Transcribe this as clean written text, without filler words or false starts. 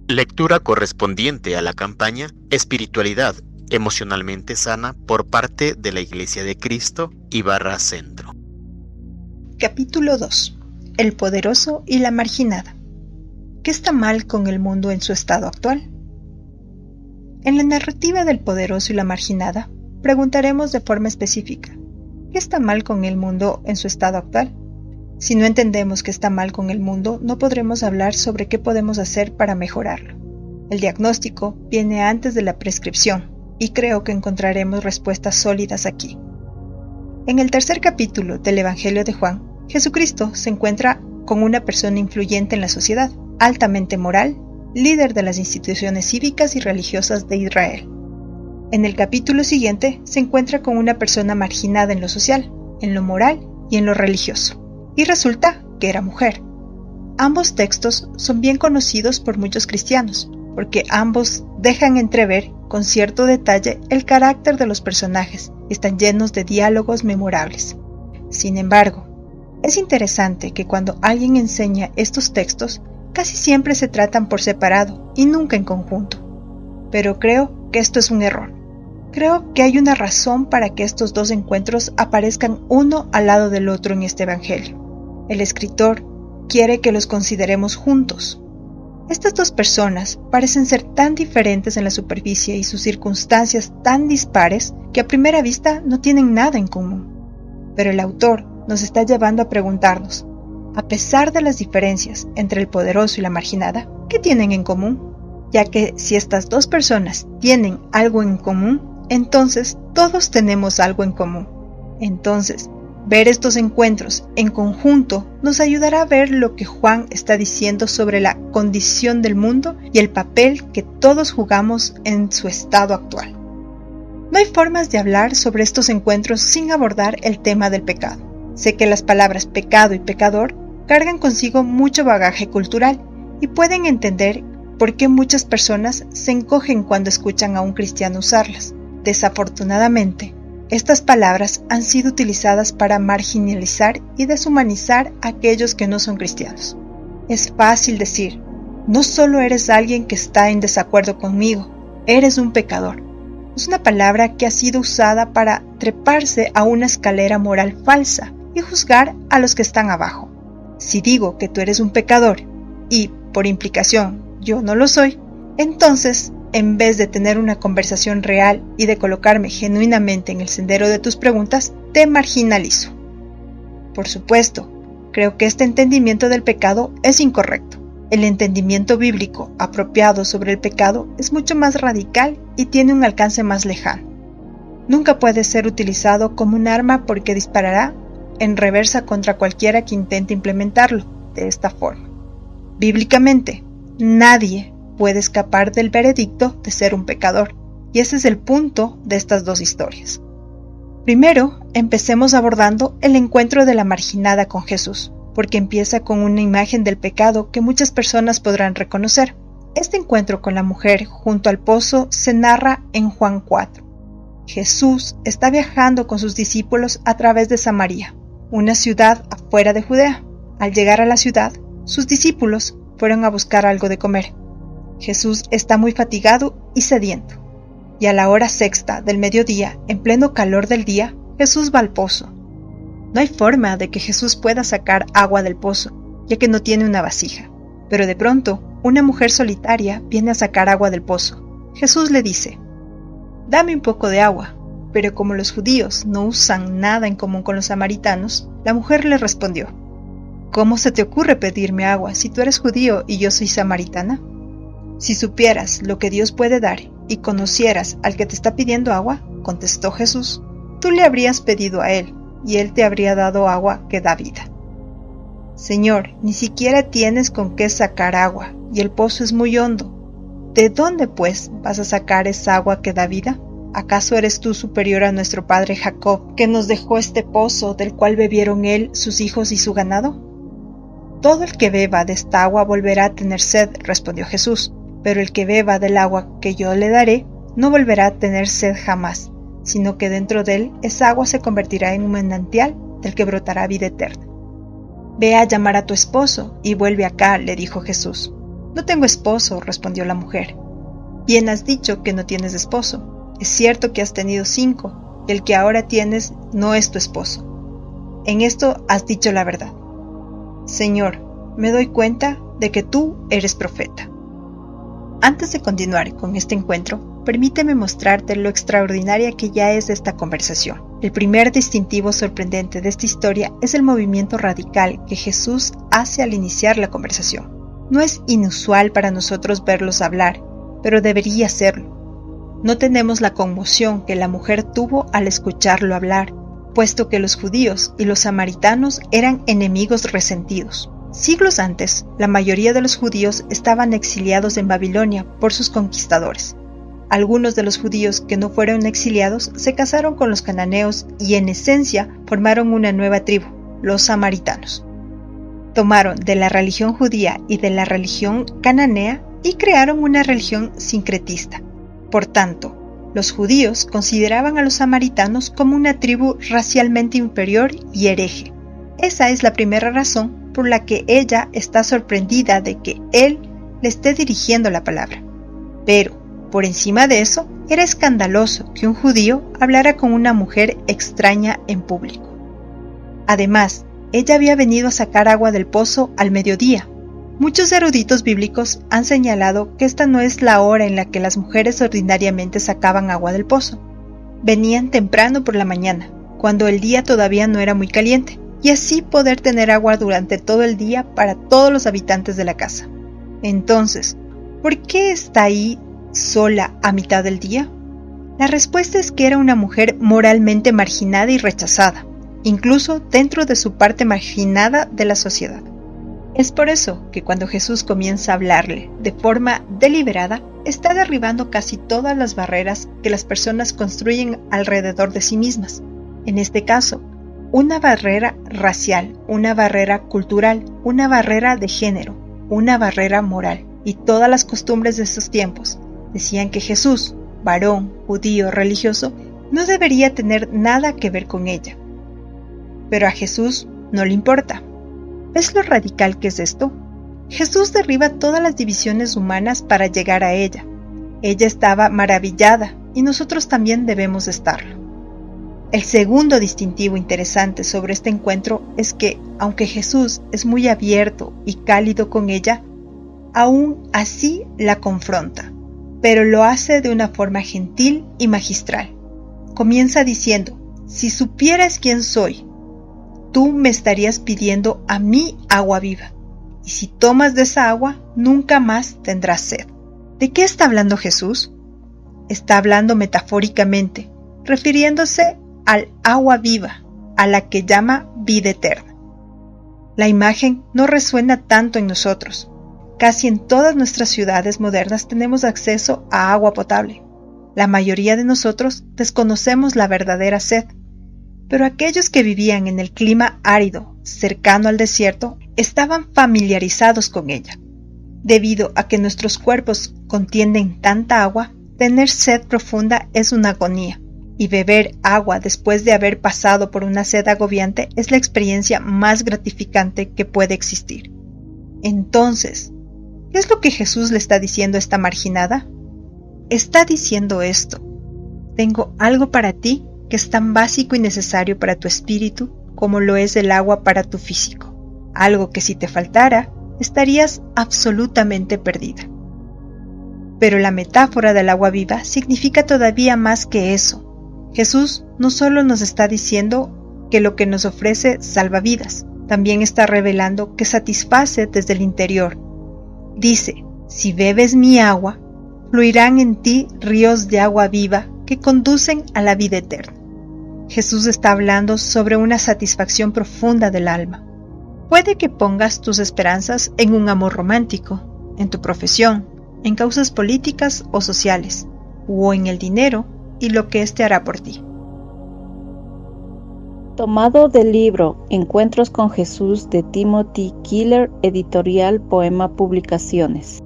Lectura correspondiente a la campaña Espiritualidad emocionalmente sana por parte de la Iglesia de Cristo /Centro. Capítulo 2. El poderoso y la marginada. ¿Qué está mal con el mundo en su estado actual? En la narrativa del poderoso y la marginada, preguntaremos de forma específica, ¿qué está mal con el mundo en su estado actual? Si no entendemos qué está mal con el mundo, no podremos hablar sobre qué podemos hacer para mejorarlo. El diagnóstico viene antes de la prescripción, y creo que encontraremos respuestas sólidas aquí. En el tercer capítulo del Evangelio de Juan, Jesucristo se encuentra con una persona influyente en la sociedad, altamente moral, líder de las instituciones cívicas y religiosas de Israel. En el capítulo siguiente se encuentra con una persona marginada en lo social, en lo moral y en lo religioso. Y resulta que era mujer. Ambos textos son bien conocidos por muchos cristianos, porque ambos dejan entrever con cierto detalle el carácter de los personajes y están llenos de diálogos memorables. Sin embargo, es interesante que cuando alguien enseña estos textos, casi siempre se tratan por separado y nunca en conjunto. Pero creo que esto es un error. Creo que hay una razón para que estos dos encuentros aparezcan uno al lado del otro en este Evangelio. El escritor quiere que los consideremos juntos. Estas dos personas parecen ser tan diferentes en la superficie y sus circunstancias tan dispares que a primera vista no tienen nada en común. Pero el autor nos está llevando a preguntarnos, a pesar de las diferencias entre el poderoso y la marginada, ¿qué tienen en común? Ya que si estas dos personas tienen algo en común, entonces todos tenemos algo en común. Entonces, ver estos encuentros en conjunto nos ayudará a ver lo que Juan está diciendo sobre la condición del mundo y el papel que todos jugamos en su estado actual. No hay formas de hablar sobre estos encuentros sin abordar el tema del pecado. Sé que las palabras pecado y pecador cargan consigo mucho bagaje cultural y pueden entender por qué muchas personas se encogen cuando escuchan a un cristiano usarlas. Desafortunadamente, estas palabras han sido utilizadas para marginalizar y deshumanizar a aquellos que no son cristianos. Es fácil decir, no solo eres alguien que está en desacuerdo conmigo, eres un pecador. Es una palabra que ha sido usada para treparse a una escalera moral falsa y juzgar a los que están abajo. Si digo que tú eres un pecador y, por implicación, yo no lo soy, entonces, en vez de tener una conversación real y de colocarme genuinamente en el sendero de tus preguntas, te marginalizo. Por supuesto, creo que este entendimiento del pecado es incorrecto. El entendimiento bíblico apropiado sobre el pecado es mucho más radical y tiene un alcance más lejano. Nunca puede ser utilizado como un arma porque disparará en reversa contra cualquiera que intente implementarlo de esta forma. Bíblicamente, nadie puede escapar del veredicto de ser un pecador, y ese es el punto de estas dos historias. Primero, empecemos abordando el encuentro de la marginada con Jesús, porque empieza con una imagen del pecado que muchas personas podrán reconocer. Este encuentro con la mujer junto al pozo se narra en Juan 4. Jesús está viajando con sus discípulos a través de Samaria, una ciudad afuera de Judea. Al llegar a la ciudad, sus discípulos fueron a buscar algo de comer. Jesús está muy fatigado y sediento, y a la hora sexta del mediodía, en pleno calor del día, Jesús va al pozo. No hay forma de que Jesús pueda sacar agua del pozo, ya que no tiene una vasija. Pero de pronto, una mujer solitaria viene a sacar agua del pozo. Jesús le dice, «Dame un poco de agua». Pero como los judíos no usan nada en común con los samaritanos, la mujer le respondió, «¿Cómo se te ocurre pedirme agua si tú eres judío y yo soy samaritana? Si supieras lo que Dios puede dar y conocieras al que te está pidiendo agua», contestó Jesús, «tú le habrías pedido a él, y él te habría dado agua que da vida». Señor, ni siquiera tienes con qué sacar agua, y el pozo es muy hondo. ¿De dónde, pues, vas a sacar esa agua que da vida? ¿Acaso eres tú superior a nuestro padre Jacob, que nos dejó este pozo del cual bebieron él, sus hijos y su ganado? Todo el que beba de esta agua volverá a tener sed, respondió Jesús, pero el que beba del agua que yo le daré no volverá a tener sed jamás, sino que dentro de él esa agua se convertirá en un manantial del que brotará vida eterna. Ve a llamar a tu esposo y vuelve acá, le dijo Jesús. No tengo esposo, respondió la mujer. Bien has dicho que no tienes esposo. Es cierto que has tenido 5, y el que ahora tienes no es tu esposo. En esto has dicho la verdad. Señor, me doy cuenta de que tú eres profeta. Antes de continuar con este encuentro, permíteme mostrarte lo extraordinaria que ya es esta conversación. El primer distintivo sorprendente de esta historia es el movimiento radical que Jesús hace al iniciar la conversación. No es inusual para nosotros verlos hablar, pero debería serlo. No tenemos la conmoción que la mujer tuvo al escucharlo hablar, puesto que los judíos y los samaritanos eran enemigos resentidos. Siglos antes, la mayoría de los judíos estaban exiliados en Babilonia por sus conquistadores. Algunos de los judíos que no fueron exiliados se casaron con los cananeos y en esencia formaron una nueva tribu, los samaritanos. Tomaron de la religión judía y de la religión cananea y crearon una religión sincretista. Por tanto, los judíos consideraban a los samaritanos como una tribu racialmente inferior y hereje. Esa es la primera razón por la que ella está sorprendida de que él le esté dirigiendo la palabra. Pero, por encima de eso, era escandaloso que un judío hablara con una mujer extraña en público. Además, ella había venido a sacar agua del pozo al mediodía. Muchos eruditos bíblicos han señalado que esta no es la hora en la que las mujeres ordinariamente sacaban agua del pozo. Venían temprano por la mañana, cuando el día todavía no era muy caliente, y así poder tener agua durante todo el día para todos los habitantes de la casa. Entonces, ¿por qué está ahí sola a mitad del día? La respuesta es que era una mujer moralmente marginada y rechazada, incluso dentro de su parte marginada de la sociedad. Es por eso que cuando Jesús comienza a hablarle de forma deliberada, está derribando casi todas las barreras que las personas construyen alrededor de sí mismas. En este caso, una barrera racial, una barrera cultural, una barrera de género, una barrera moral. Y todas las costumbres de esos tiempos decían que Jesús, varón, judío, religioso, no debería tener nada que ver con ella. Pero a Jesús no le importa. ¿Ves lo radical que es esto? Jesús derriba todas las divisiones humanas para llegar a ella. Ella estaba maravillada y nosotros también debemos estarlo. El segundo distintivo interesante sobre este encuentro es que, aunque Jesús es muy abierto y cálido con ella, aún así la confronta, pero lo hace de una forma gentil y magistral. Comienza diciendo: si supieras quién soy, tú me estarías pidiendo a mí agua viva, y si tomas de esa agua, nunca más tendrás sed. ¿De qué está hablando Jesús? Está hablando metafóricamente, refiriéndose al agua viva, a la que llama vida eterna. La imagen no resuena tanto en nosotros. Casi en todas nuestras ciudades modernas tenemos acceso a agua potable. La mayoría de nosotros desconocemos la verdadera sed, pero aquellos que vivían en el clima árido, cercano al desierto, estaban familiarizados con ella. Debido a que nuestros cuerpos contienen tanta agua, tener sed profunda es una agonía, y beber agua después de haber pasado por una sed agobiante es la experiencia más gratificante que puede existir. Entonces, ¿qué es lo que Jesús le está diciendo a esta marginada? Está diciendo esto: tengo algo para ti que es tan básico y necesario para tu espíritu como lo es el agua para tu físico. Algo que si te faltara, estarías absolutamente perdida. Pero la metáfora del agua viva significa todavía más que eso. Jesús no solo nos está diciendo que lo que nos ofrece salva vidas, también está revelando que satisface desde el interior. Dice: si bebes mi agua, fluirán en ti ríos de agua viva que conducen a la vida eterna. Jesús está hablando sobre una satisfacción profunda del alma. Puede que pongas tus esperanzas en un amor romántico, en tu profesión, en causas políticas o sociales, o en el dinero y lo que éste hará por ti. Tomado del libro Encuentros con Jesús de Timothy Keller, editorial Poema Publicaciones.